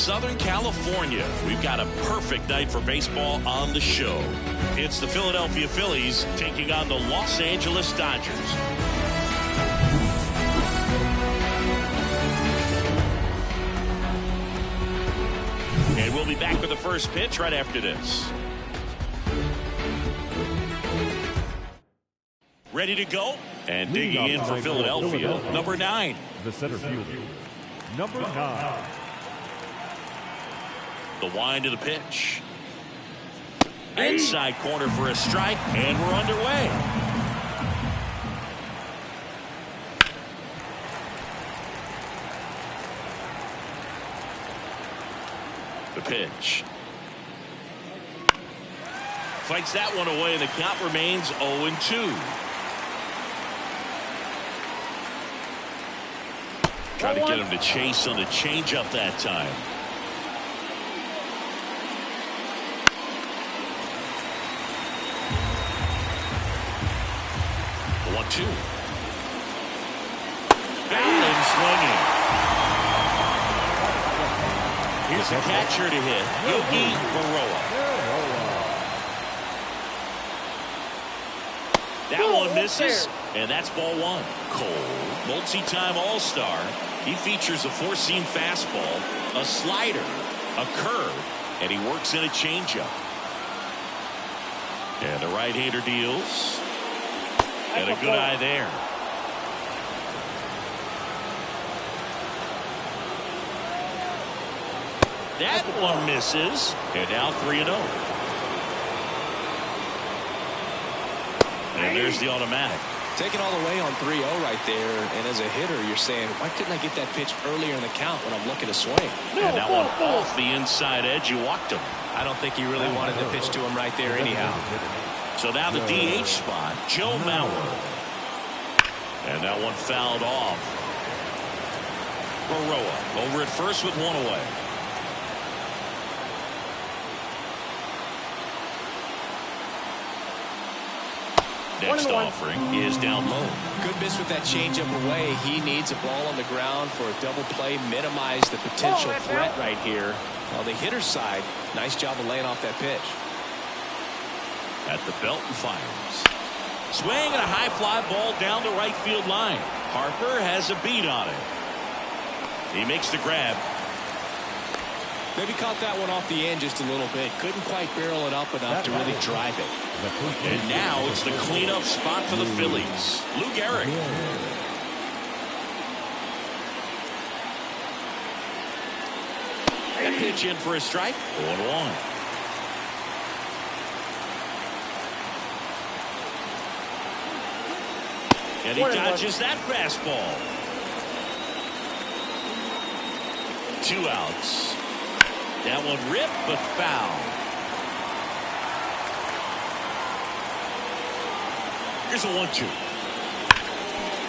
Southern California, we've got a perfect night for baseball on the show. It's the Philadelphia Phillies taking on the Los Angeles Dodgers. And we'll be back with the first pitch right after this. Ready to go? And digging in for Philadelphia, number 9. The center fielder, number 9. The wind of the pitch. Inside corner for a strike, and we're underway. The pitch. Fights that one away, and the count remains 0-2. Trying to get him to chase on the changeup that time. The 1-2. And swinging. Here's the catcher to hit, Yogi Berroa. That one misses, and that's ball 1. Cole, multi-time All-Star. He features a 4-seam fastball, a slider, a curve, and he works in a changeup. And the right-hander deals. And a good eye there. That one misses, and now 3-0. And there's the automatic. Taking all the way on 3-0 right there, and as a hitter, you're saying, why couldn't I get that pitch earlier in the count when I'm looking to swing? And that one off the inside edge, you walked him. I don't think he really wanted to pitch to him right there anyhow. So now the DH spot, Joe Mauer. And that one fouled off. Berroa over at first with one away. Next offering is down low. Good miss with that changeup away. He needs a ball on the ground for a double play. Minimize the potential threat right here. On the hitter's side, nice job of laying off that pitch. At the belt and fires. Swing and a high fly ball down the right field line. Harper has a beat on it. He makes the grab. Maybe caught that one off the end just a little bit. Couldn't quite barrel it up enough to really drive it. And now it's the cleanup spot for the Phillies. Lou Gehrig. And pitch in for a strike. 0-1. And he dodges that fastball. 2 outs. That one ripped, but foul. Here's a 1-2.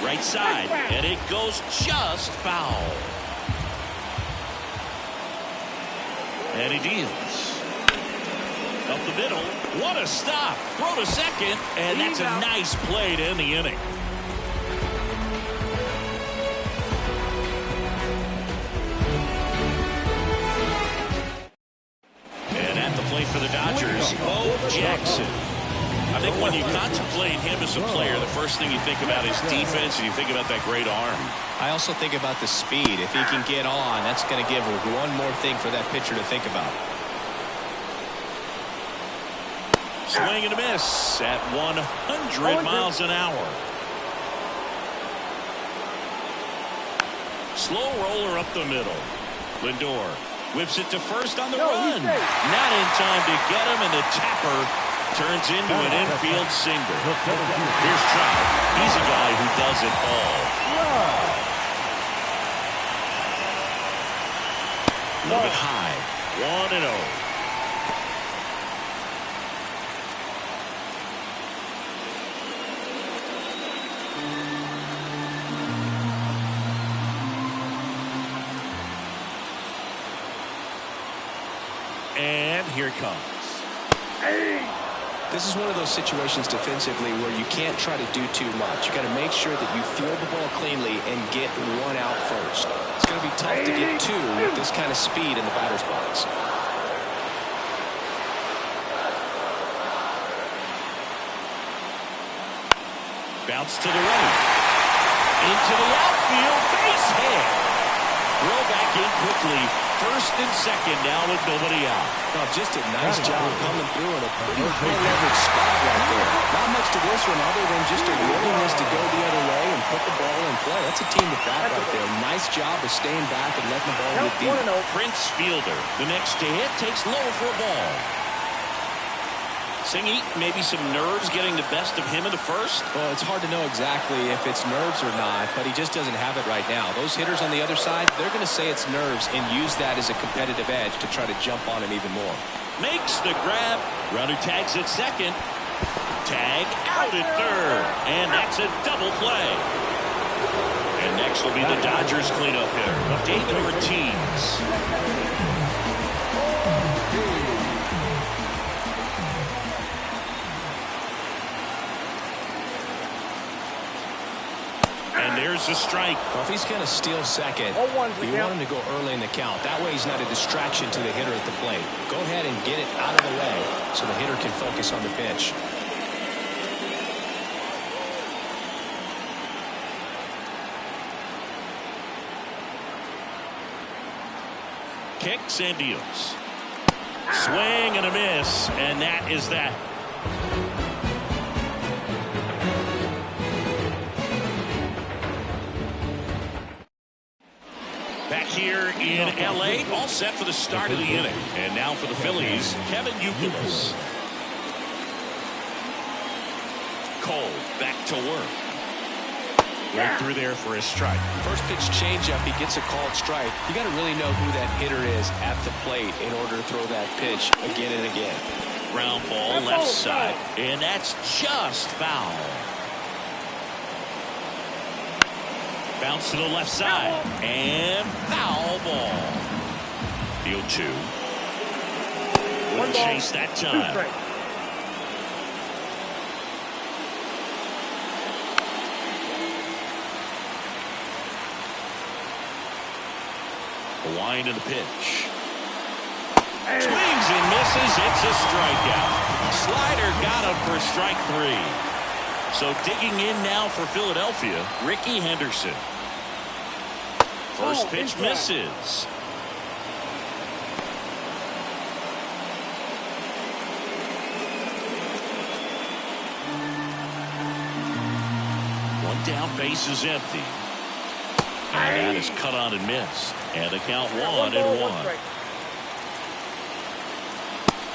Right side, and it goes just foul. And he deals. Up the middle. What a stop. Throw to second, and that's a nice play to end the inning. For the Dodgers, Bo Jackson. I think when you contemplate him as a player, the first thing you think about is defense, and you think about that great arm. I also think about the speed. If he can get on, that's going to give one more thing for that pitcher to think about. Swing and a miss at 100 miles an hour. Slow roller up the middle. Lindor whips it to first on the run. Not in time to get him, and the tapper turns into an infield single. Here's Trout. He's a guy who does it all. A little bit high. 1-0. And here it comes. This is one of those situations defensively where you can't try to do too much. You got to make sure that you field the ball cleanly and get one out first. It's going to be tough to get two with this kind of speed in the batter's box. Bounce to the right. Into the outfield. Base hit. Throw back in quickly. First and second now with nobody out. Oh, just a nice job coming through in a pretty high-leverage spot right there. Not much to this one other than just a willingness to go the other way and put the ball in play. That's a team to bat right there. Nice job of staying back and letting the ball get deep. Prince fielder. The next to hit takes low for a ball. Singy, maybe some nerves getting the best of him in the first. Well, it's hard to know exactly if it's nerves or not, but he just doesn't have it right now. Those hitters on the other side, they're going to say it's nerves and use that as a competitive edge to try to jump on him even more. Makes the grab. Runner tags at second. Tag out at third. And that's a double play. And next will be the Dodgers cleanup hitter, David Ortiz. And there's a strike. Well, if he's going to steal second, you want him to go early in the count. That way he's not a distraction to the hitter at the plate. Go ahead and get it out of the way so the hitter can focus on the pitch. Kicks and deals. Swing and a miss, and that is that. Back here in L.A., all set for the start of the inning. And now for the Phillies, Kevin Youkilis. Cole back to work. Right through there for his strike. First pitch changeup, he gets a called strike. You got to really know who that hitter is at the plate in order to throw that pitch again and again. Ground ball left side, and that's just foul. Bounce to the left side, and foul ball. The 0-2. Wouldn't chase that time. The wind of the pitch. Swings and misses. It's a strikeout. Slider got him for strike 3. So digging in now for Philadelphia, Ricky Henderson. First pitch misses. One down, base is empty. And that is cut on and missed. And the count 1-1.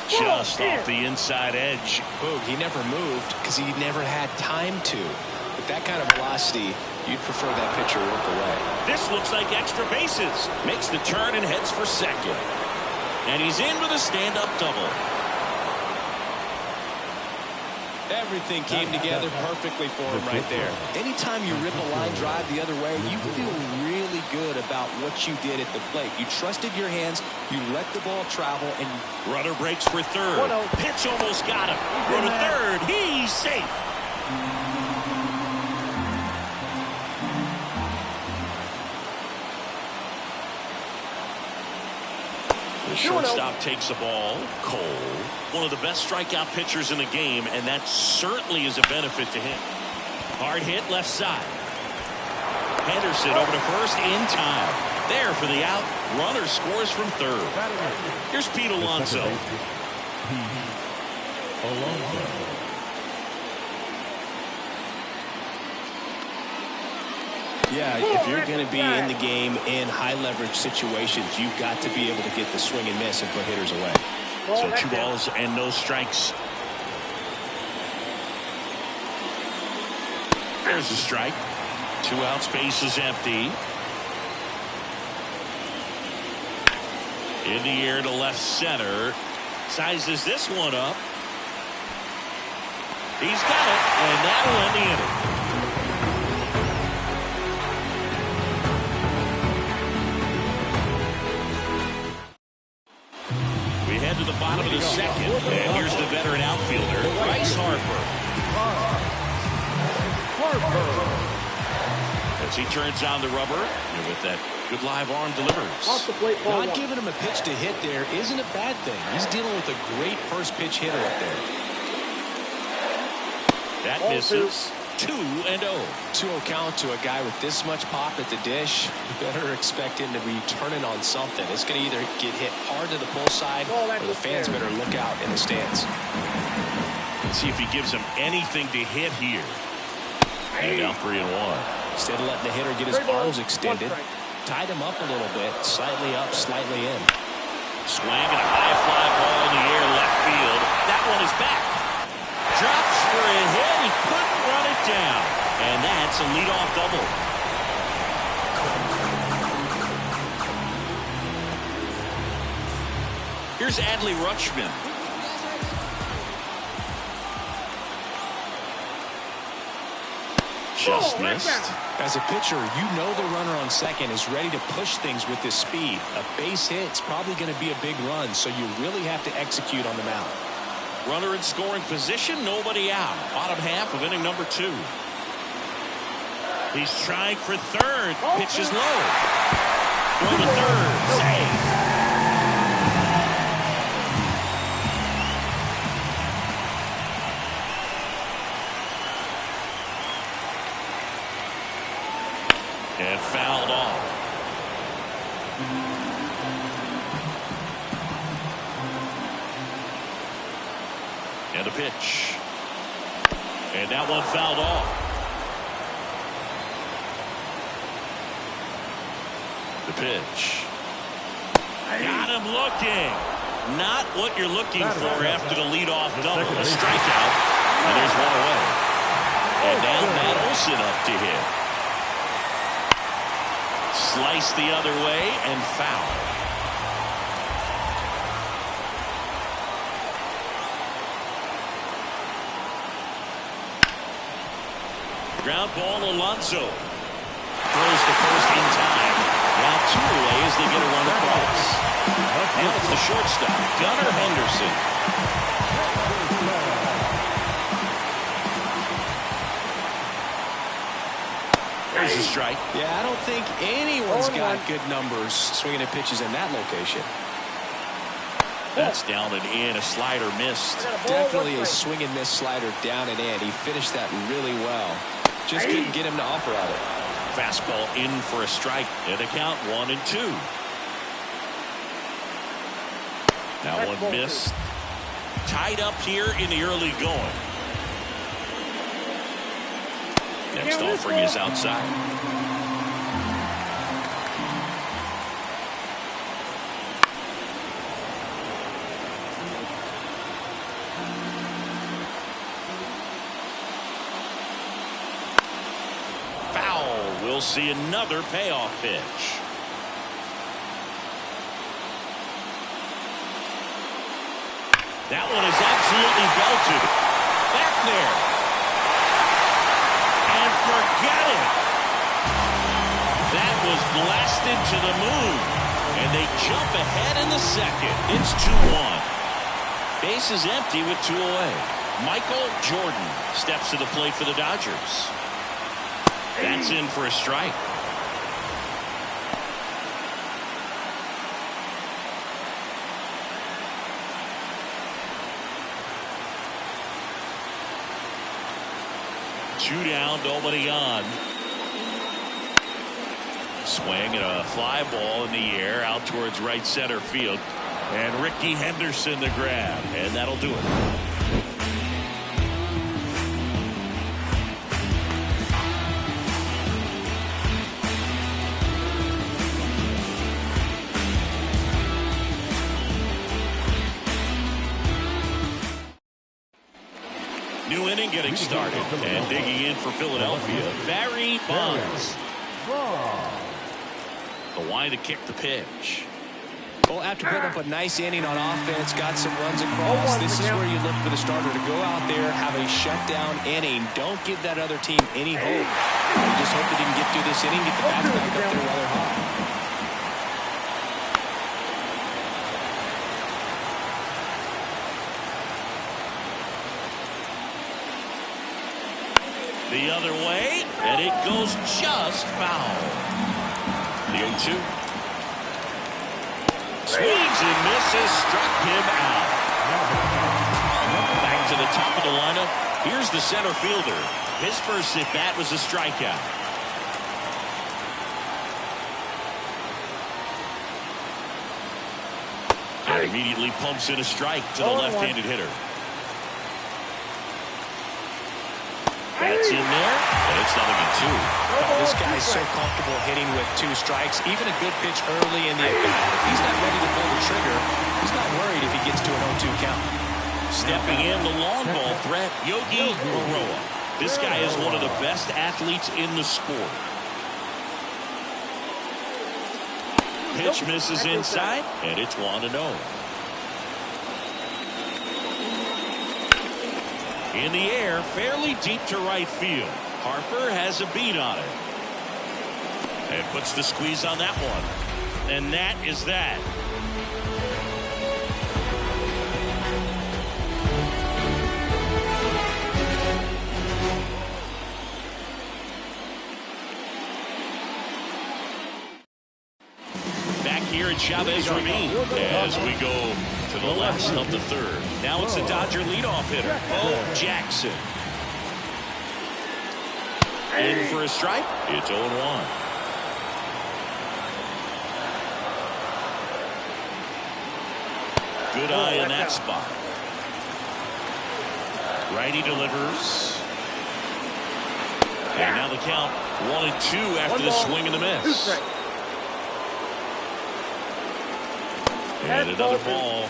Just off the inside edge. Boog, he never moved because he never had time to. With that kind of velocity, you'd prefer that pitcher work away. This looks like extra bases. Makes the turn and heads for second. And he's in with a stand-up double. Everything came together perfectly for him right there. Anytime you rip a line drive the other way, you feel really good about what you did at the plate. You trusted your hands, you let the ball travel, and runner breaks for third. Pitch almost got him. Go to third. He's safe. The shortstop takes the ball. Cole, one of the best strikeout pitchers in the game, and that certainly is a benefit to him. Hard hit left side. Henderson over to first in time. There for the out. Runner scores from third. Here's Pete Alonso. Yeah, if you're going to be in the game in high leverage situations, you've got to be able to get the swing and miss and put hitters away. So 2 balls and no strikes. There's the strike. 2 outs, base is empty. In the air to left center. Sizes this one up. He's got it, and that'll end the inning. To the bottom of the second, and here's the veteran outfielder, As he turns on the rubber with that good live arm delivers. Not giving him a pitch to hit there isn't a bad thing. He's dealing with a great first pitch hitter up there. That misses. 2-0. 2-0 count to a guy with this much pop at the dish. You better expect him to be turning on something. It's going to either get hit hard to the pull side or the fans better look out in the stands. Let's see if he gives him anything to hit here. And now 3-1. Instead of letting the hitter get his arms extended, tied him up a little bit, slightly up, slightly in. Swing and a high fly ball in the air left field. That one is back. Drops for a hit. He couldn't run it down. And that's a leadoff double. Here's Adley Rutschman. Just missed. As a pitcher, you know the runner on second is ready to push things with this speed. A base hit's probably going to be a big run, so you really have to execute on the mound. Runner in scoring position, nobody out. Bottom half of inning number 2. He's trying for third. Pitch is low. Throw to third. Save. And fouled off. And a pitch. And that one fouled off. The pitch. Got him looking. Not what you're looking for after the leadoff double. A strikeout. And there's one away. And now Matt Olson up to hit. Slice the other way and foul. Ground ball, Alonso. Throws to first in time. Now 2 away as they get a run across. And it's the shortstop, Gunnar Henderson. There's a strike. Yeah, I don't think anyone's got good numbers swinging at pitches in that location. That's down and in. A slider missed. Definitely a swing and miss slider down and in. He finished that really well. Just couldn't get him to operate it. Fastball in for a strike. And a count 1-2. Now one missed. Tied up here in the early going. Next offering is outside. Foul. We'll see another payoff pitch. That one is absolutely belted. Back there. Forget it. That was blasted to the moon. And they jump ahead in the second. It's 2-1. Base is empty with 2 away. Michael Jordan steps to the plate for the Dodgers. That's in for a strike. Two down, nobody on. Swing and a fly ball in the air out towards right center field. And Ricky Henderson the grab. And that'll do it. New inning getting started. And digging in for Philadelphia, Barry Bonds. The line to kick the pitch. Well, after putting up a nice inning on offense, got some runs across, this is where you look for the starter to go out there, have a shutdown inning. Don't give that other team any hope. You just hope that he can get through this inning, get the bats back up there while they're hot. The other way, and it goes just foul. The 0-2. Swings and misses, struck him out. Back to the top of the lineup. Here's the center fielder. His first at bat was a strikeout. And immediately pumps in a strike to the left-handed hitter. That's in there, and it's 0-2. Oh, this guy's so comfortable hitting with 2 strikes. Even a good pitch early in the at-bat. If he's not ready to pull the trigger, he's not worried if he gets to an 0-2 count. Stepping in, the long ball threat, Yogi Berra. This guy is one of the best athletes in the sport. Pitch misses inside, and it's 1-0. In the air, fairly deep to right field. Harper has a beat on it. And puts the squeeze on that one. And that is that. Back here at Chavez Ravine as we go to the last of the third. Now it's the Dodger leadoff hitter, Bo Jackson. In for a strike. It's 0-1. Good eye in that spot. Righty delivers. And now the count 1-2 after the swing and the miss. And another ball.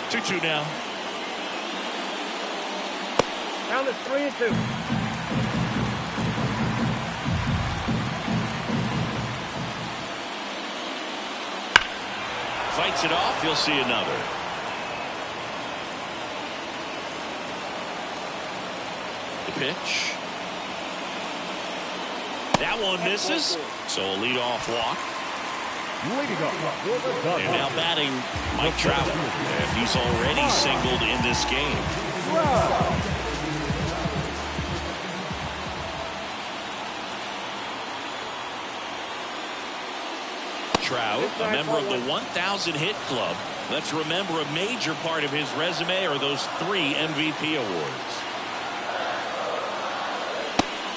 2-2 now. Count is 3-2. Fights it off. You'll see another. The pitch. That one misses. So a leadoff walk. And now batting Mike Trout. And he's already singled in this game. Trout, a member of the 1,000 hit club. Let's remember a major part of his resume are those 3 MVP awards.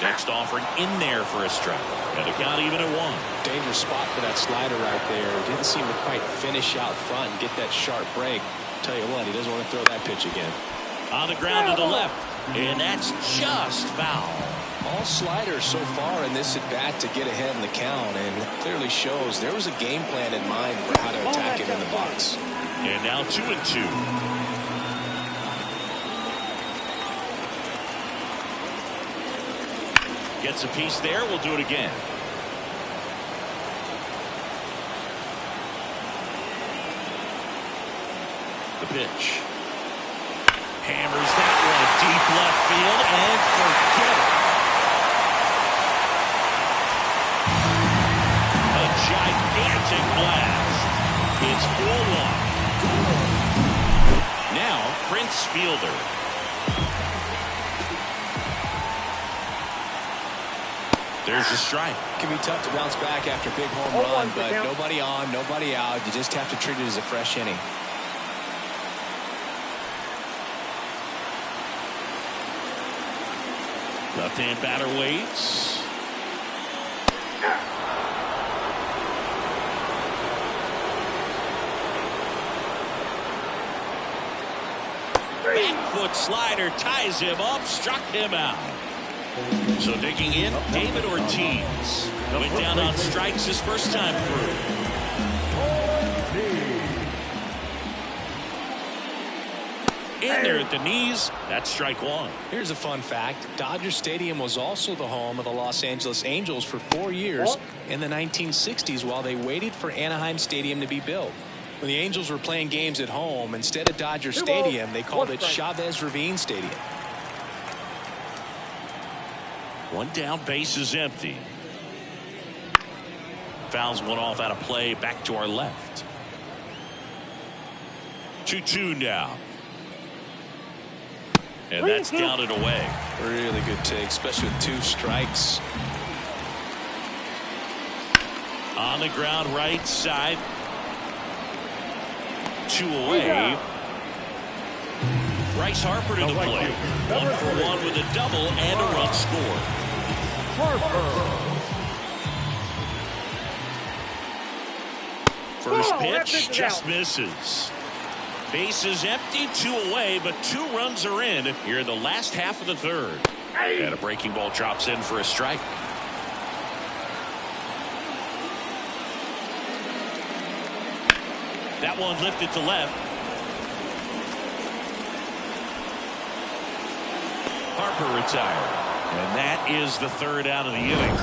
Next offering in there for a strike. And the count even at 1. Dangerous spot for that slider right there. Didn't seem to quite finish out front and get that sharp break. Tell you what, he doesn't want to throw that pitch again. On the ground to the left. And that's just foul. All sliders so far in this at bat to get ahead in the count, and it clearly shows there was a game plan in mind for how to attack him in the box. And now 2-2. Gets a piece there. We'll do it again. The pitch. Hammers that one deep left field and forget it. A gigantic blast. It's 4-1. Now Prince Fielder. There's a strike. Can be tough to bounce back after a big home run, but nobody on, nobody out. You just have to treat it as a fresh inning. Left-hand batter waits. Back foot slider ties him up, struck him out. So digging in, David Ortiz. Went down on strikes his first time through. In there at the knees. That's strike 1. Here's a fun fact. Dodger Stadium was also the home of the Los Angeles Angels for 4 years in the 1960s while they waited for Anaheim Stadium to be built. When the Angels were playing games at home, instead of Dodger Stadium, they called it Chavez Ravine Stadium. One down, base is empty. Fouls one off out of play, back to our left. 2-2 now. And that's down and away. Really good take, especially with 2 strikes. On the ground, right side. 2 away. Bryce Harper to the plate. 1 for 1 with a double and a run scored. First pitch just misses. Bases empty, 2 away, but 2 runs are in here in the last half of the 3rd. And a breaking ball drops in for a strike. That one lifted to left. Harper retired. And that is the 3rd out of the inning.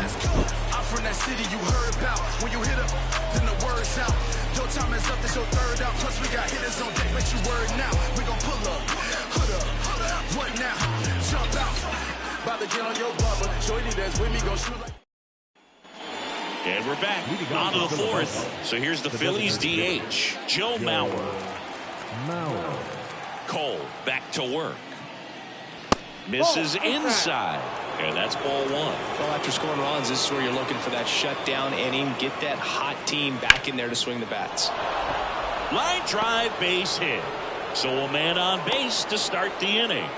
I'm from that city you heard about. When you hit up, then the word's out. Your time is up, this your 3rd out. Plus we got hitters on deck, let you word now. We gon' pull up, hood up, what now? Jump out, about to get on your bubble. Shorty that's with me, gon' shoot like. And we're back on to the 4th. So here's the Phillies DH, Joe Mauer. Cole back to work. Misses inside. And that's ball 1. Well, after scoring runs, this is where you're looking for that shutdown inning. Get that hot team back in there to swing the bats. Line drive, base hit. So a man on base to start the inning.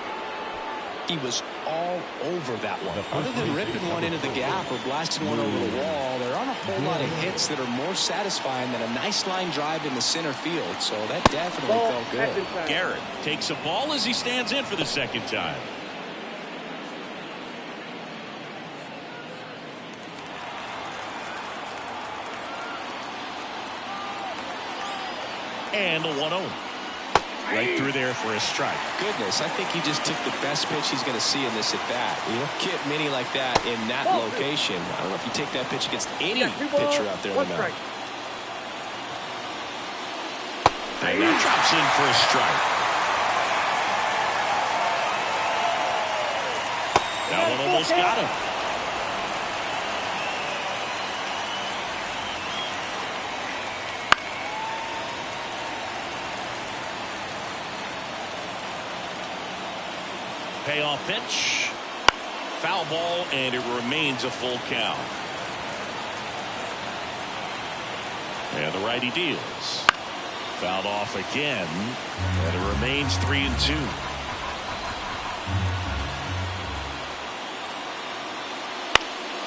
He was all over that one. Other than ripping one into the gap or blasting one over the wall, there aren't a whole lot of hits that are more satisfying than a nice line drive in the center field. So that definitely felt good. Garrett takes a ball as he stands in for the 2nd time. And the 1-0. Right through there for a strike. Goodness, I think he just took the best pitch he's going to see in this at bat. You don't get many like that in that location. I don't know if you take that pitch against any pitcher out there in the mound. And that drops in for a strike. That one almost got him. Payoff pitch. Foul ball, and it remains a full count. And the righty deals. Fouled off again, and it remains 3-2.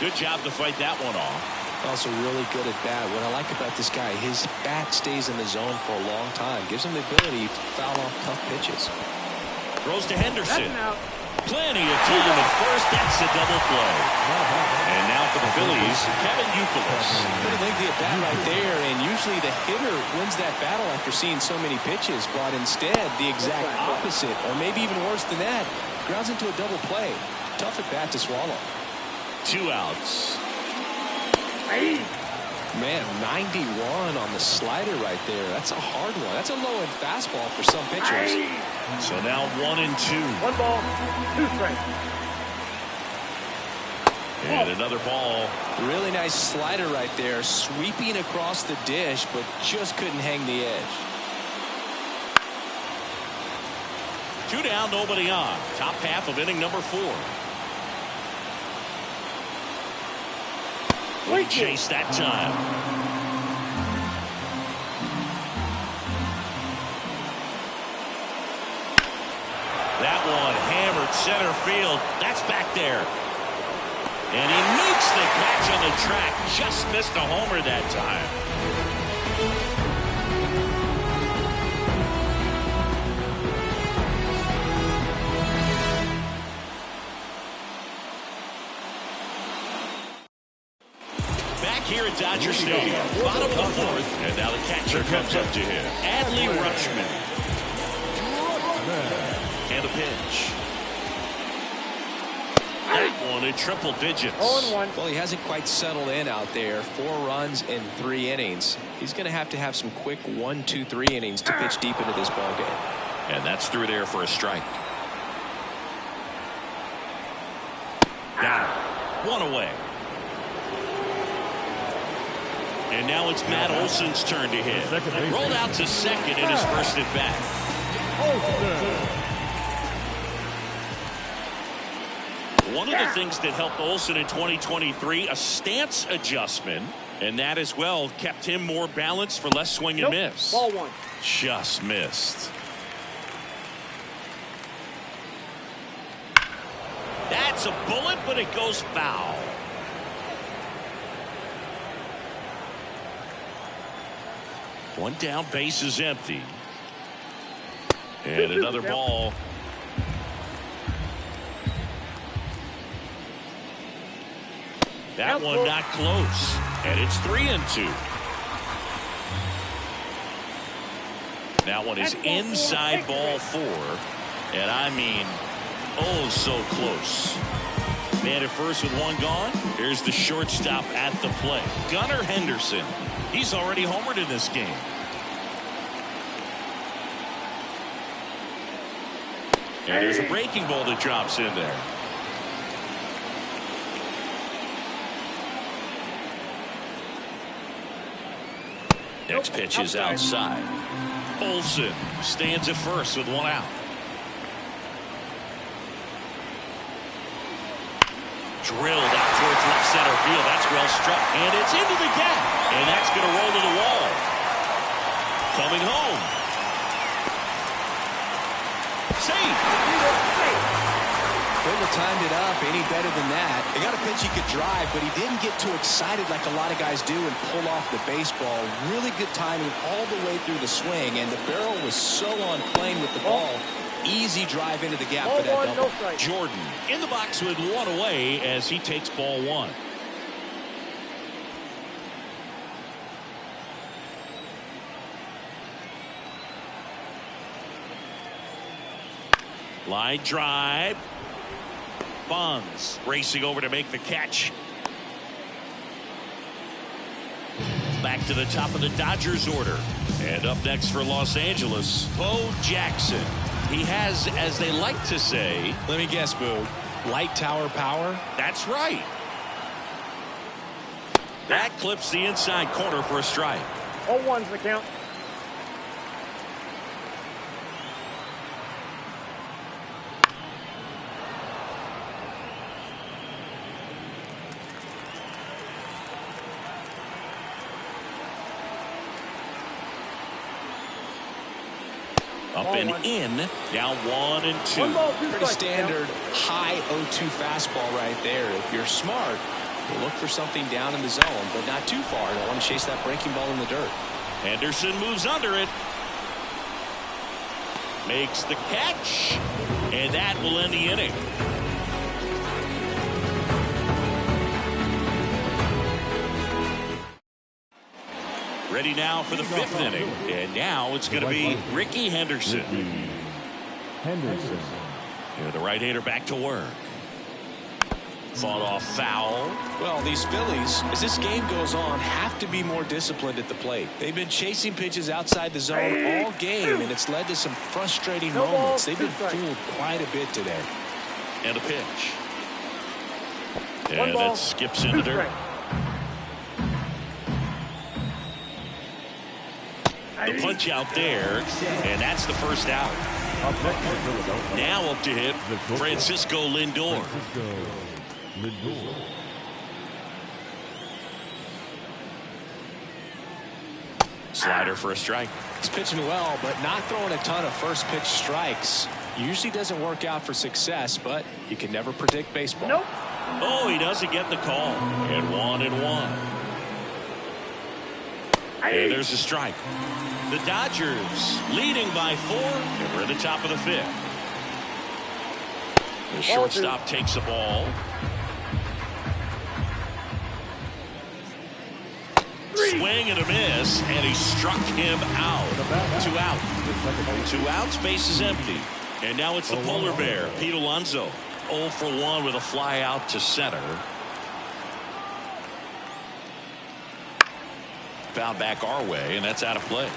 Good job to fight that one off. Also really good at bat. What I like about this guy, his bat stays in the zone for a long time. Gives him the ability to foul off tough pitches. Throws to Henderson. Plenty of time at first. That's a double play. And now for the Phillies, Kevin Youkilis. Pretty lengthy at bat right there, and usually the hitter wins that battle after seeing so many pitches, but instead the exact opposite, or maybe even worse than that, grounds into a double play. Tough at bat to swallow. 2 outs. Man, 91 on the slider right there. That's a hard one. That's a low-end fastball for some pitchers. So now 1-2. 1 ball, 2 strikes. And another ball. Really nice slider right there, sweeping across the dish, but just couldn't hang the edge. 2 down, nobody on. Top half of inning number 4. Good chase that time. That one hammered center field. That's back there. And he makes the catch on the track. Just missed a homer that time. Here at Dodger Stadium, bottom of the 4th, and now the catcher comes up to him. Adley Rutschman. And a pitch. That one in triple digits. 0-1. Well, he hasn't quite settled in out there. 4 runs in 3 innings. He's going to have some quick 1, 2, 3 innings to pitch deep into this ball game. And that's through there for a strike. Got it. 1 away. And now it's Matt Olson's turn to hit. Rolled out to second in his first at bat. One of the things that helped Olsen in 2023, a stance adjustment, and that as well kept him more balanced for less swing and miss. Ball one. Just missed. That's a bullet, but it goes foul. One down, base is empty. And another ball. That one not close. And it's 3-2. That one is inside ball 4. And I mean, oh, so close. Man at first with one gone. Here's the shortstop at the plate. Gunnar Henderson. He's already homered in this game. And there's a breaking ball that drops in there. Next pitch is outside. Olsen stands at first with one out. Drilled out towards left center field. That's well struck. And it's into the gap. And that's going to roll to the wall. Coming home. Safe. Couldn't have timed it up any better than that. They got a pitch he could drive, but he didn't get too excited like a lot of guys do and pull off the baseball. Really good timing all the way through the swing, and the barrel was so on plane with the ball. Easy drive into the gap for that double. Jordan in the box with one away as he takes ball one. Line drive. Bonds racing over to make the catch. Back to the top of the Dodgers order. And up next for Los Angeles, Bo Jackson. He has, as they like to say, let me guess, Boo, light tower power? That's right. That clips the inside corner for a strike. 0-1's the count. Up and in, now 1-2. Pretty standard high 0-2 fastball right there. If you're smart, you'll look for something down in the zone, but not too far. Don't want to chase that breaking ball in the dirt. Henderson moves under it. Makes the catch. And that will end the inning. Ready now for the 5th inning. And now it's going to be Ricky Henderson. Here, the right-hander back to work. Fought off foul. Well, these Phillies, as this game goes on, have to be more disciplined at the plate. They've been chasing pitches outside the zone all game, and it's led to some frustrating moments. They've been fooled quite a bit today. And a pitch. And that skips into dirt. The punch out there, and that's the first out. Now up to hit Francisco Lindor. Slider for a strike. He's pitching well, but not throwing a ton of first pitch strikes. Usually doesn't work out for success, but you can never predict baseball. Nope. Oh, he doesn't get the call. And 1-1. And there's a strike. The Dodgers leading by 4, and we're at the top of the 5th. The shortstop takes the ball. Swing and a miss, and he struck him out. 2 out. 2 outs, base is empty. And now it's the polar bear, Pete Alonso. 0 for 1 with a fly out to center. Foul back our way, and that's out of play.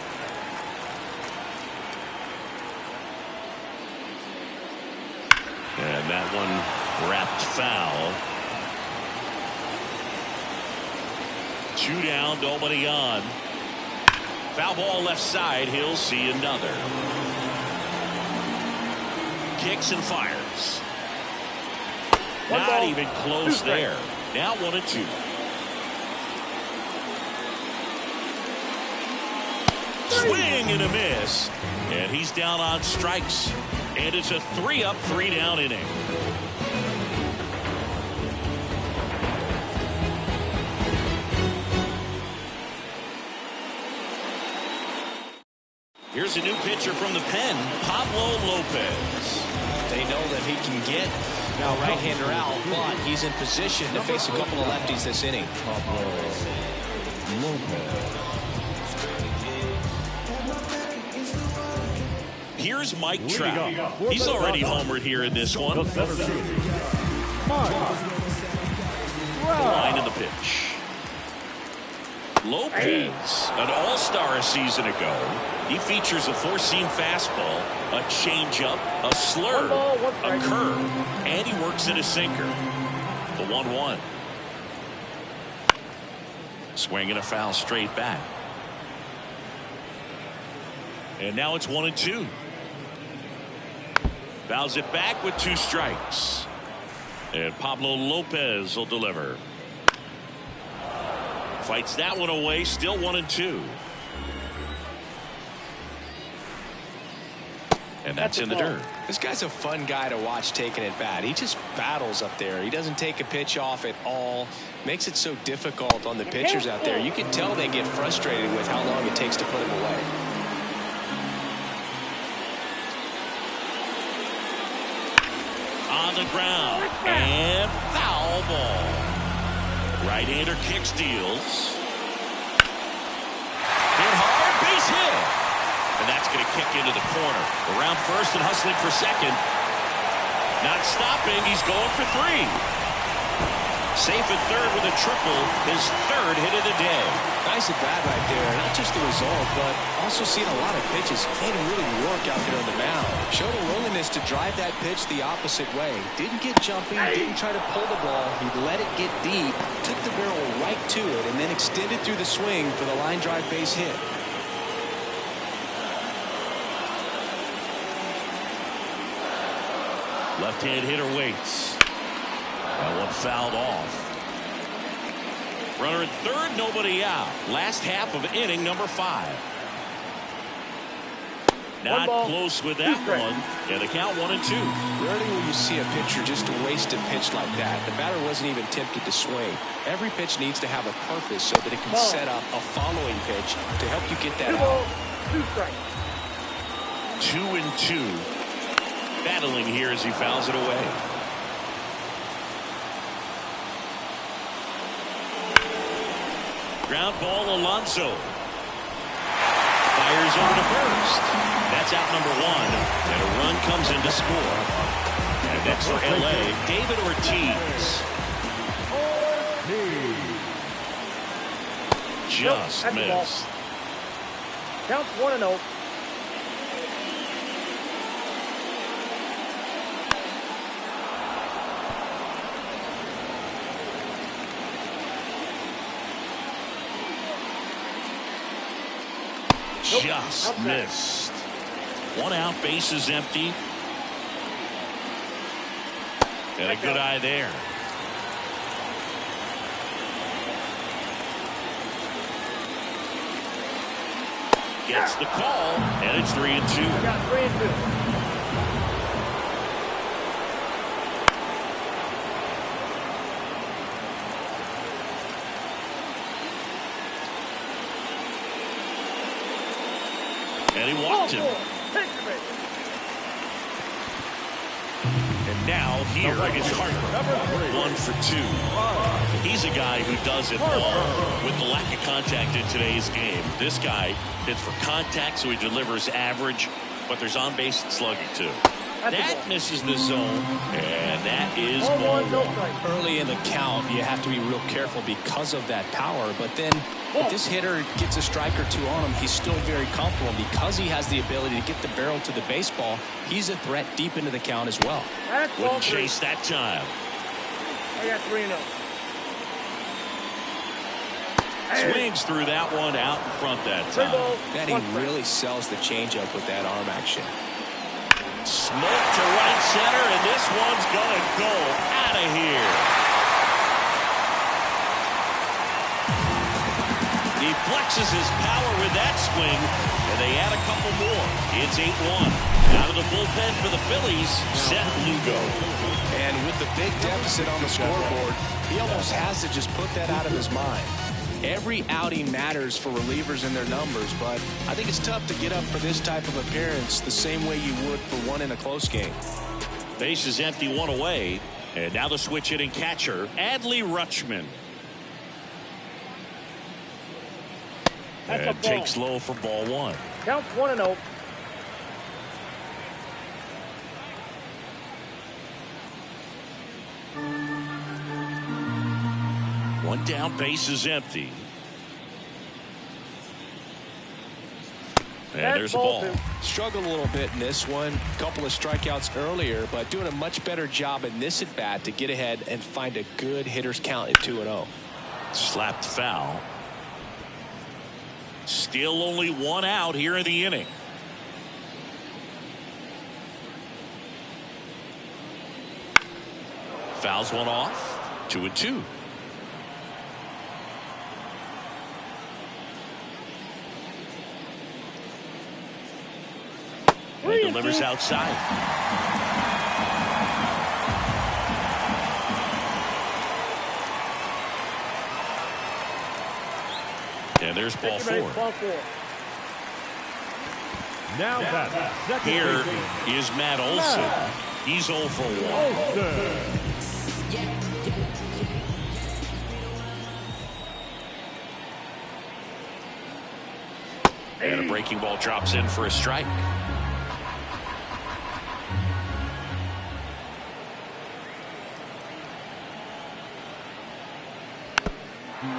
And that one wrapped foul. 2 down, nobody on. Foul ball left side. He'll see another. Kicks and fires. Not even close there. Now 1-2. Swing and a miss. And he's down on strikes. And it's a 3-up, 3-down inning. Here's a new pitcher from the pen, Pablo Lopez. They know that he can get a right-hander out, but he's in position to face a couple of lefties this inning. Here's Mike Trout. He's already homered here in this one. The line of the pitch. Lopez, an all-star a season ago. He features a four-seam fastball, a changeup, a slurve, a curve, and he works in a sinker. The 1-1. Swing and a foul straight back. And now it's 1-2. Fouls it back with 2 strikes. And Pablo Lopez will deliver. Fights that one away, still 1-2. And that's in the dirt. This guy's a fun guy to watch taking at bat. He just battles up there. He doesn't take a pitch off at all. Makes it so difficult on the pitchers out there. You can tell they get frustrated with how long it takes to put him away. On the ground. And foul ball. Right-hander kicks, deals. Hit hard, base hit. And that's going to kick into the corner. Around first and hustling for second. Not stopping. He's going for 3. Safe at third with a triple. His 3rd hit of the day. Nice at bat right there. Not just the result, but also seeing a lot of pitches. Made him really work out there on the mound. Showed a willingness to drive that pitch the opposite way. Didn't get jumpy. Didn't try to pull the ball. He let it get deep. Took the barrel right to it and then extended through the swing for the line drive base hit. Left-hand hitter waits. That one fouled off. Runner at third, nobody out. Last half of inning number 5. Not close with that one. Yeah, the count 1-2. Rarely will you see a pitcher just waste a pitch like that. The batter wasn't even tempted to swing. Every pitch needs to have a purpose so that it can set up a following pitch to help you get that out. 2-2. Battling here as he fouls it away. Ground ball, Alonso. Fires over to first. That's out number 1. And a run comes in to score. And next for LA, David Ortiz. Just missed. Counts 1-0. Just missed. 1 out, base is empty. And a good eye there. Gets the call, and it's 3-2. I got 3-2. And he walked him. And now here is Harper. 1 for 2. He's a guy who does it all. With the lack of contact in today's game, this guy hits for contact, so he delivers average, but there's on-base and slugging too. That misses the zone, and that is ball one. Early in the count, you have to be real careful because of that power, but then if this hitter gets a strike or 2 on him, he's still very comfortable. Because he has the ability to get the barrel to the baseball, he's a threat deep into the count as well. Wouldn't chase that time. I got 3-0. Swings through that one out in front that time. That he really sells the changeup with that arm action. Smoke to right center, and this one's going to go out of here. He flexes his power with that swing, and they add a couple more. It's 8-1. Out of the bullpen for the Phillies, Seth Lugo. And with the big deficit on the scoreboard, he almost has to just put that out of his mind. Every outing matters for relievers and their numbers, but I think it's tough to get up for this type of appearance the same way you would for one in a close game. Base is empty, one away. And now the switch hitting catcher, Adley Rutschman. And takes low for ball one. Counts 1-0. One down, base is empty. And there's a ball. Struggled a little bit in this one. A couple of strikeouts earlier, but doing a much better job in this at bat to get ahead and find a good hitter's count at 2-0. Slapped foul. Still only one out here in the inning. Fouls one off. 2-2. And delivers outside. And there's ball four. Now that Here is Matt Olson. He's 0 for 1. And a breaking ball drops in for a strike.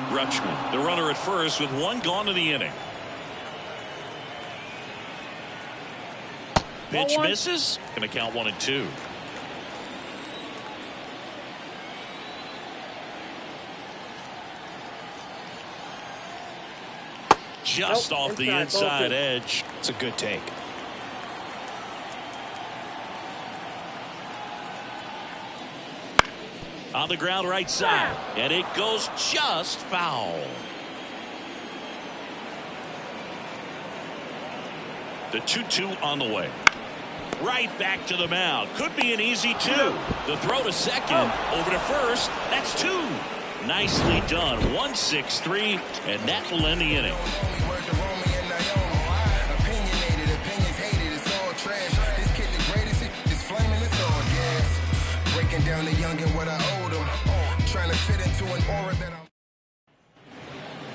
Rutschman, the runner at first with one gone in the inning. Pitch misses. Going to count 1-2. Just off the inside edge. It's a good take. On the ground right side. And it goes just foul. The 2-2 on the way. Right back to the mound. Could be an easy 2. The throw to second. Over to first. That's 2. Nicely done. 1-6-3. And that will end the inning. Down the young and what I owed him, trying to fit into an aura that I'm.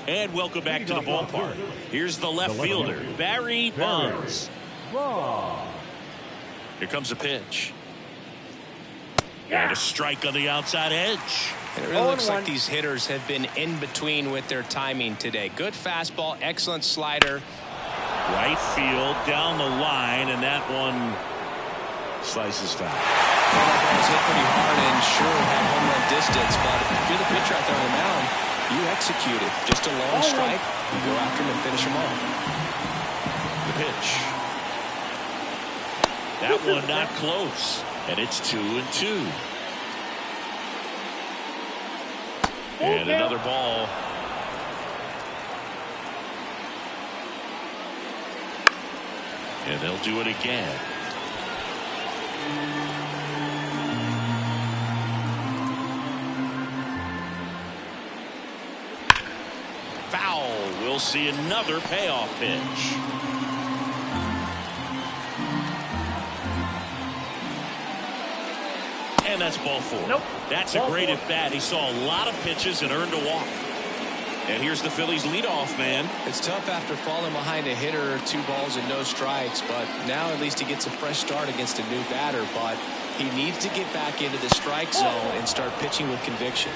And welcome back to the ballpark. Here's the left fielder, Barry Bonds. Here comes a pitch. And a strike on the outside edge. It really looks like these hitters have been in between with their timing today. Good fastball, excellent slider. Right field, down the line, and that one slices foul. Well, that ball's hit pretty hard and sure had home run distance, but if you're the pitcher out there on the mound, you execute it. Just a long strike, you go after him and finish him off. The pitch. That one not close, and it's 2-2. And another ball. And they'll do it again. Foul. We'll see another payoff pitch. And that's ball 4. Nope. That's a great at bat. He saw a lot of pitches and earned a walk. And here's the Phillies leadoff man. It's tough after falling behind a hitter, 2 balls and no strikes, but now at least he gets a fresh start against a new batter, but he needs to get back into the strike zone and start pitching with conviction.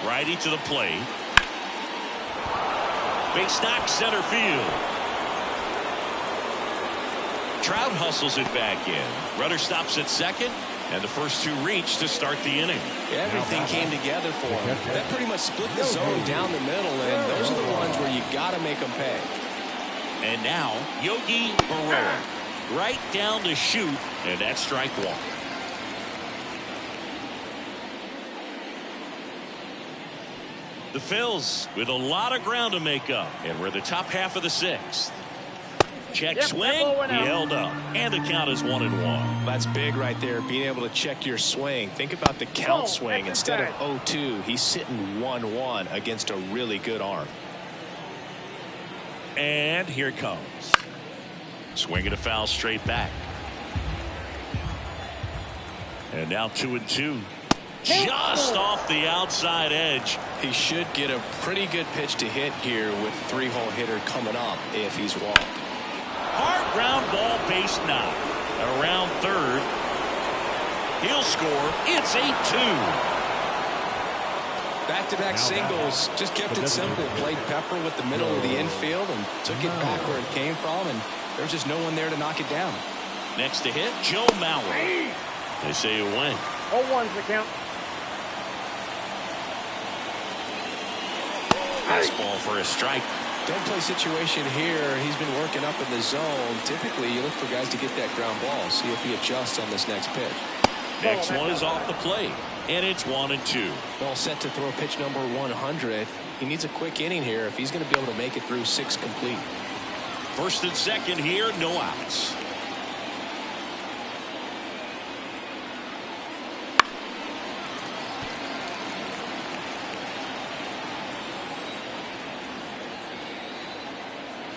Righty to the plate. Base knock center field. Trout hustles it back in. Runner stops at second, and the first 2 reach to start the inning. Everything came together for him. That pretty much split the zone down the middle, and those are the ones where you got to make them pay. And now, Yogi Berra. right down to shoot, and that's strike one. The Phils with a lot of ground to make up, and we're the top half of the sixth. Check swing, he held up, and the count is 1-1. That's big right there, being able to check your swing. Think about the count swing. Instead of 0-2, he's sitting 1-1 against a really good arm. And here it comes. Swinging a foul straight back. And now 2-2. Just off the outside edge. He should get a pretty good pitch to hit here with three-hole hitter coming up if he's walked. Hard ground ball, base knock. Around third. He'll score. It's 8-2. Back-to-back singles. Just kept it simple. Played pepper with the middle of the infield and took it back where it came from, and there's just no one there to knock it down. Next to hit, Joe Mauer. They say a win. 0-1's the count. Fastball for a strike. Dead play situation here. He's been working up in the zone. Typically, you look for guys to get that ground ball. See if he adjusts on this next pitch. Next one is off the plate, and it's 1-2. All set to throw pitch number 100. He needs a quick inning here if he's going to be able to make it through 6 complete. First and second here, no outs.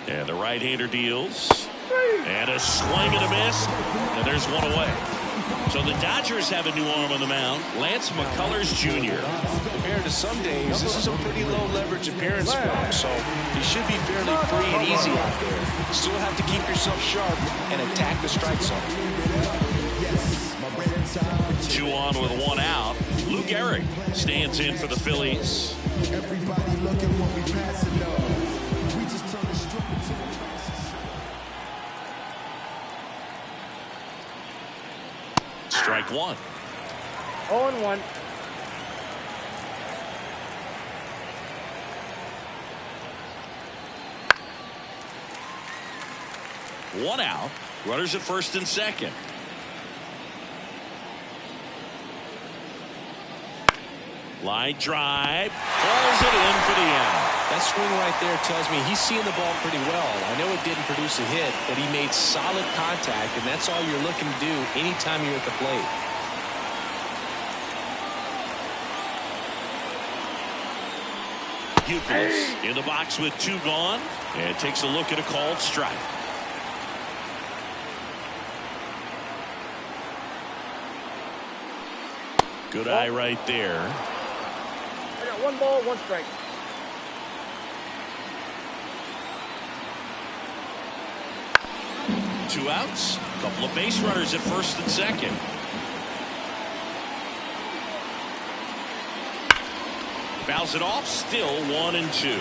And the right-hander deals. And a swing and a miss. And there's one away. So the Dodgers have a new arm on the mound. Lance McCullers Jr. Compared to some days, this is a pretty low-leverage appearance for him. So he should be fairly free and easy out there. Still have to keep yourself sharp and attack the strike zone. 2 on with 1 out. Lou Gehrig stands in for the Phillies. Everybody look at what we passing up. Strike one. 0-1. One out. Runners at first and second. Line drive. Falls it in for the out. That swing right there tells me he's seeing the ball pretty well. I know it didn't produce a hit, but he made solid contact, and that's all you're looking to do anytime you're at the plate. Buchholz in the box with 2 gone, and takes a look at a called strike. Good eye right there. I got 1 ball, 1 strike. Two outs. A couple of base runners at first and second. Fouls it off. Still 1-2.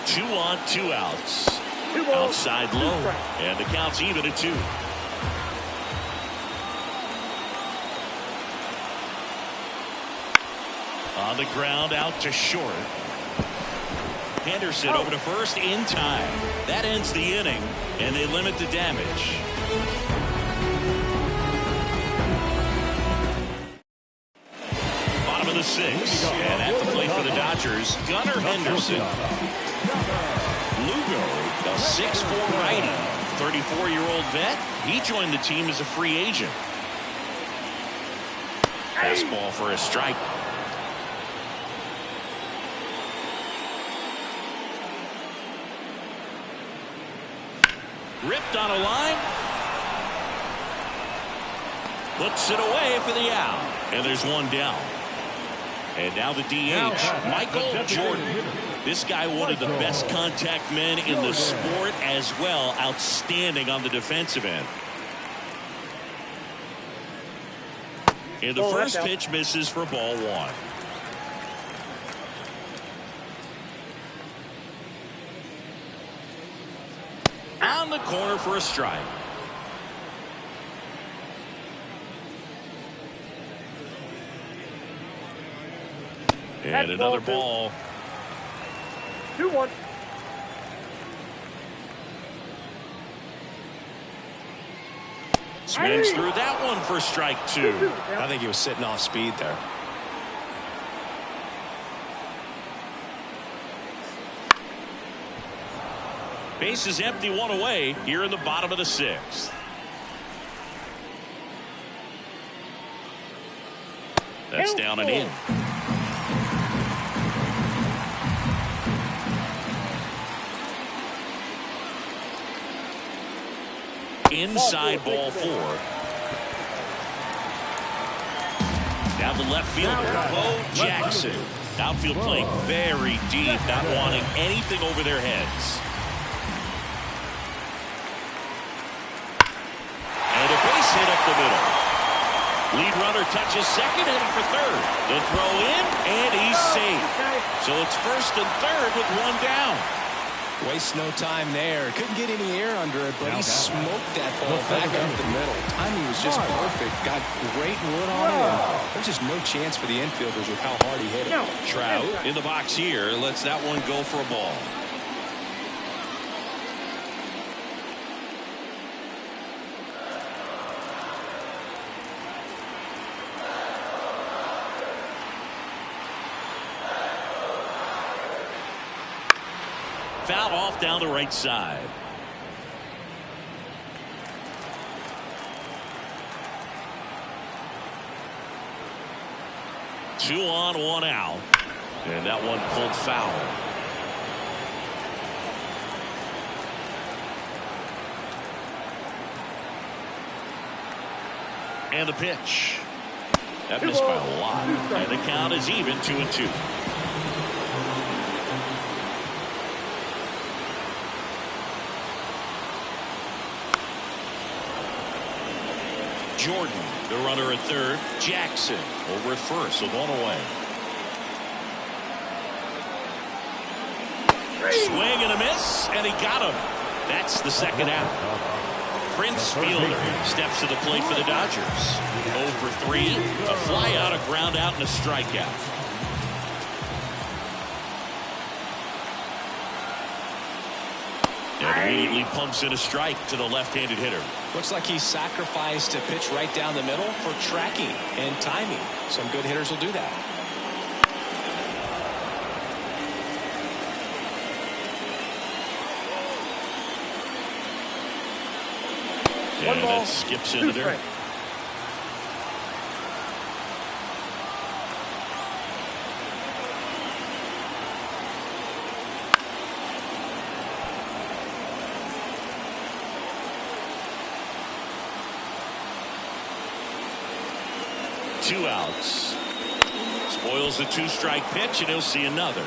Two on, 2 outs. 2 balls, Outside 2 low. strikes. And the count's even at 2. On the ground, out to short. Henderson over to first in time. That ends the inning, and they limit the damage. Bottom of the 6th, and at the plate for the Dodgers, Gunnar Henderson. Lugo, a 6'4" righty, 34-year-old vet. He joined the team as a free agent. Fastball for a strike. Ripped on a line. Puts it away for the out. And there's 1 down. And now the DH, Michael Jordan. This guy, one of the best contact men in the sport as well. Outstanding on the defensive end. And the first pitch misses for ball 1. On the corner for a strike. And another ball. 2-1. Swings through that one for strike 2. I think he was sitting off speed there. Base is empty, 1 away here in the bottom of the 6th. That's down and in. Inside ball 4. Now the left fielder, Bo Jackson. Outfield playing very deep, not wanting anything over their heads. And a base hit up the middle. Lead runner touches second, heading for third. The throw in, and he's safe. So it's first and third with 1 down. Waste no time there. Couldn't get any air under it, but he smoked that ball back up the middle. Timing was just perfect. Got great wood on it. There's just no chance for the infielders with how hard he hit it. Trout in the box here lets that one go for a ball. Foul off down the right side. Two on, 1 out. And that one pulled foul. And the pitch. That missed by a lot. And the count is even, 2-2. Jordan, the runner at third. Jackson over at first with 1 away. Swing and a miss, and he got him. That's the second out. Prince Fielder steps to the plate for the Dodgers. 0 for 3, a fly out, a ground out, and a strikeout. And immediately pumps in a strike to the left-handed hitter. Looks like he sacrificed a pitch right down the middle for tracking and timing. Some good hitters will do that. And that skips into there. Two outs. Spoils the 2-strike pitch, and he'll see another.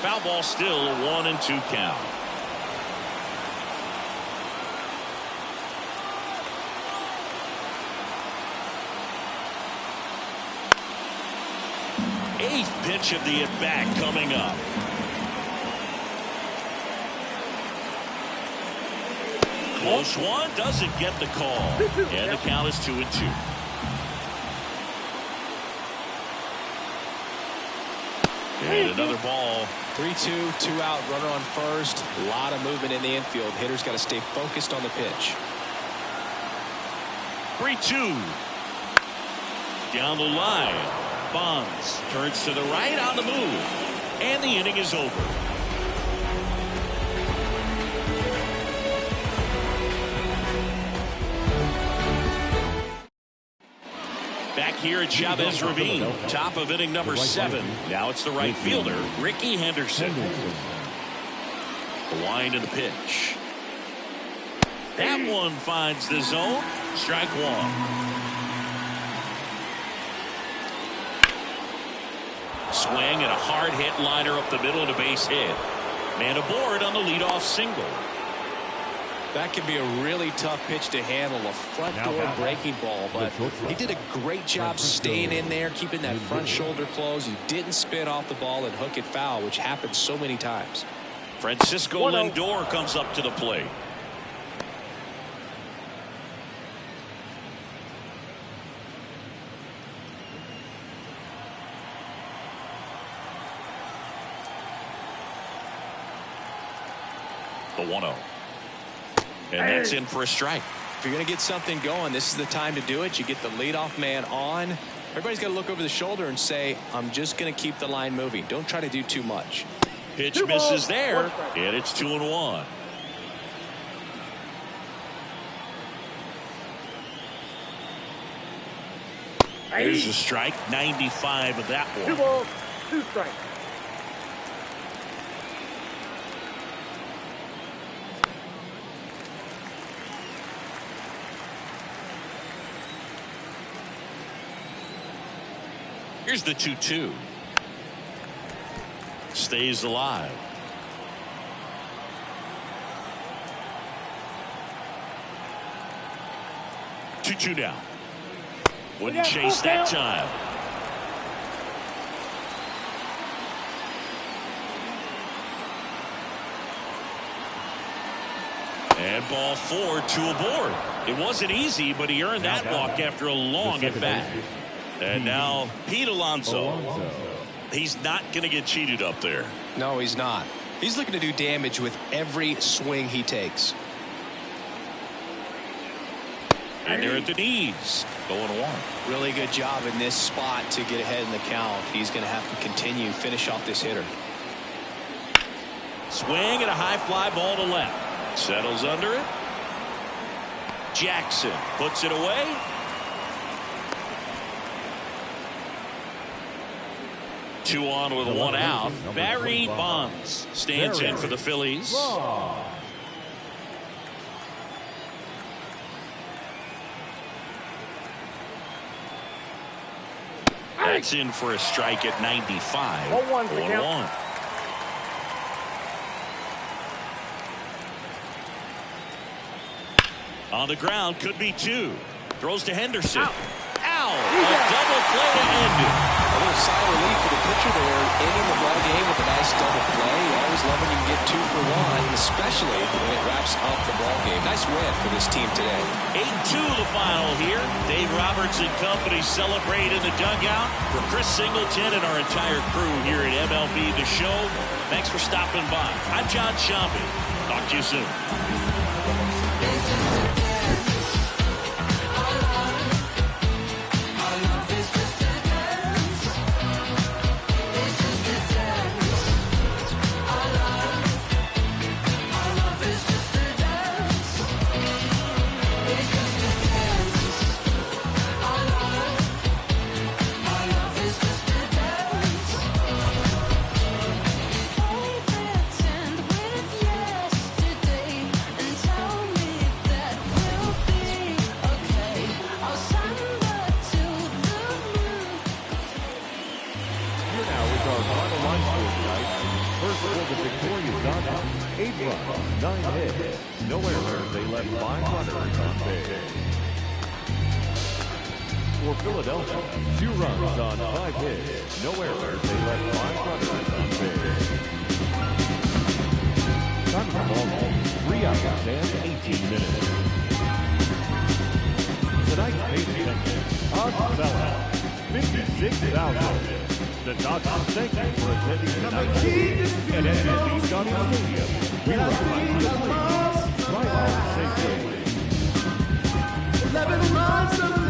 Foul ball, still a 1-2 count. Eighth pitch of the at-bat coming up. Close one, doesn't get the call. And the count is 2-2. And another ball. 3-2, 2 out, runner on first. A lot of movement in the infield. Hitters got to stay focused on the pitch. 3-2. Down the line. Bonds turns to the right on the move. And the inning is over. Back here at Chavez Ravine, top of inning number 7. Now it's the right fielder, Ricky Henderson. The wind and the pitch. That one finds the zone. Strike 1. Swing and a hard hit liner up the middle and a base hit. Man aboard on the leadoff single. That can be a really tough pitch to handle, a front door breaking ball, but he did a great job staying in there, keeping that front shoulder closed. He didn't spin off the ball and hook it foul, which happens so many times. Francisco Lindor comes up to the plate. The 1-0. And that's in for a strike. If you're going to get something going, this is the time to do it. You get the leadoff man on. Everybody's got to look over the shoulder and say, I'm just going to keep the line moving. Don't try to do too much. Pitch misses there, and it's 2-1. There's a strike, 95 of that one. 2 balls, 2 strikes. Here's the 2-2. Stays alive. 2-2 now. Wouldn't chase that time. And ball 4, 2 aboard. It wasn't easy, but he earned that walk after a long at bat. And now Pete Alonso. He's not going to get cheated up there. No, he's not. He's looking to do damage with every swing he takes. And they're at the knees. 0-1. Really good job in this spot to get ahead in the count. He's going to have to continue, finish off this hitter. Swing and a high fly ball to left. Settles under it. Jackson puts it away. Two on with 1 out. Barry Bonds stands in for the Phillies. That's in for a strike at 95. 0-1. On the ground, could be 2. Throws to Henderson. Ow! A got double play to end it. A little sigh of relief for the pitcher there, ending the ball game with a nice double play. You always love when you can get 2 for 1, especially when it wraps up the ball game. Nice win for this team today. 8-2 the final here. Dave Roberts and company celebrate in the dugout. For Chris Singleton and our entire crew here at MLB The Show, thanks for stopping by. I'm John Sciambi. Talk to you soon. For Philadelphia, 2 runs on 5 hits, no errors. They left 5 runners on base. Time of the ball game, 3 hours and 18 minutes. Tonight's paid attention, odds fell out, 56,000. The Dodgers thank you for attending tonight's game at MLB Stadium. We run by the 3, right on St. 11 months of